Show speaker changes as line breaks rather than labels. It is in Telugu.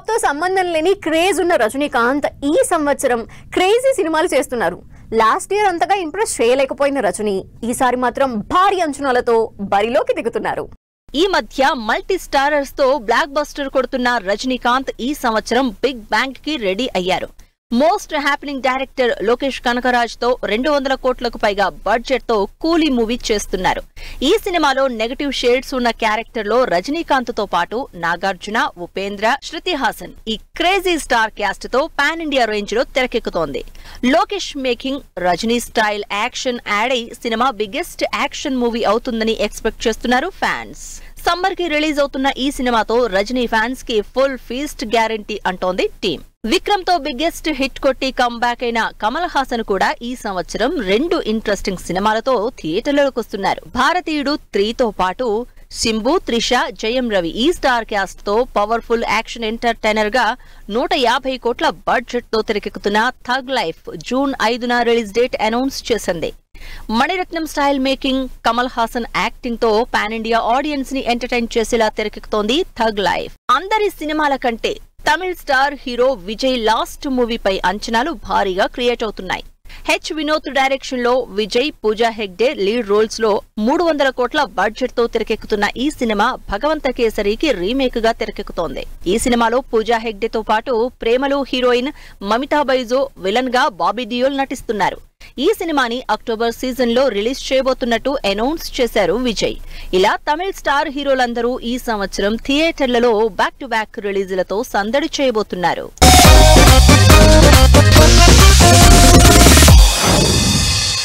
తో సంబంధం లేని క్రేజ్ ఉన్న రజనీకాంత్ ఈ సంవత్సరం క్రేజీ సినిమాలు చేస్తున్నారు. లాస్ట్ ఇయర్ అంతగా ఇంప్రెస్ చేయలేకపోయిన రజనీ ఈసారి మాత్రం భారీ అంచనాలతో బరిలోకి దిగుతున్నారు.
ఈ మధ్య మల్టీ స్టారర్స్ తో బ్లాక్ బస్టర్ కొడుతున్న రజనీకాంత్ ఈ సంవత్సరం బిగ్ బ్యాంగ్ కి రెడీ అయ్యారు. Most happening director Lokesh Kanagaraj తో 200 కోట్లకు పైగా బడ్జెట్ తో కూలీ మూవీ చేస్తున్నారు. ఈ సినిమాలో నెగటివ్ షేడ్స్ ఉన్న క్యారెక్టర్ లో రజనీకాంత్ తో పాటు నాగార్జున, ఉపేంద్ర, శృతి హాసన్ ఈ క్రేజీ స్టార్ క్యాస్ట్ తో పాన్ ఇండియా రేంజ్ లో తెరకెక్కుతోంది. Lokesh making Rajini style action add అయి సినిమా బిగ్గెస్ట్ యాక్షన్ మూవీ అవుతుందని ఎక్స్పెక్ట్ చేస్తున్నారు ఫ్యాన్స్. సమ్మర్ కి రిలీజ్ అవుతున్న ఈ సినిమాతో రజనీ ఫ్యాన్స్ కి ఫుల్ ఫీస్ట్ గ్యారంటీ అంటోంది టీం. విక్రమ్ తో బిగ్గెస్ట్ హిట్ కొట్టి కంబ్యాక్ అయిన కమల్ హాసన్ కూడా ఈ సంవత్సరం 2 ఇంట్రెస్టింగ్ సినిమాలతో థియేటర్లోకి వస్తున్నారు. భారతీయుడు 3 తో పాటు సింబు, త్రిష, జయం రవి ఈ స్టార్ క్యాస్ట్ తో పవర్ఫుల్ యాక్షన్ ఎంటర్టైనర్ గా 150 కోట్ల బడ్జెట్ తో తెరకెక్కుతున్న థగ్ లైఫ్ జూన్ 5న రిలీజ్ డేట్ అనౌన్స్ చేసింది. Maniratnam style making, Kamal Haasan acting తో పాన్ ఇండియా ఆడియన్స్ ని ఎంటర్టైన్ చేసేలా తెరకెక్కుతోంది థగ్ లైఫ్. అందరి సినిమాల కంటే తమిళ స్టార్ హీరో విజయ్ లాస్ట్ మూవీపై అంచనాలు భారీగా క్రియేట్ అవుతున్నాయి. హెచ్ వినోద్ డైరెక్షన్ లో విజయ్, పూజా హెగ్డే లీడ్ రోల్స్ లో 300 కోట్ల బడ్జెట్ తో తెరకెక్కుతున్న ఈ సినిమా భగవంత కేసరికి రీమేక్ గా తెరకెక్కుతోంది. ఈ సినిమాలో పూజా హెగ్డే తో పాటు ప్రేమలో హీరోయిన్ మమితా బైజో, విలన్ గా బాబీ డియోల్ నటిస్తున్నారు. ఈ సినిమాని అక్టోబర్ సీజన్ లో రిలీజ్ చేయబోతున్నట్టు అనౌన్స్ చేశారు విజయ్. ఇలా తమిళ స్టార్ హీరోలందరూ ఈ సంవత్సరం థియేటర్లలో బ్యాక్ టు బ్యాక్ రిలీజులతో సందడి చేయబోతున్నారు.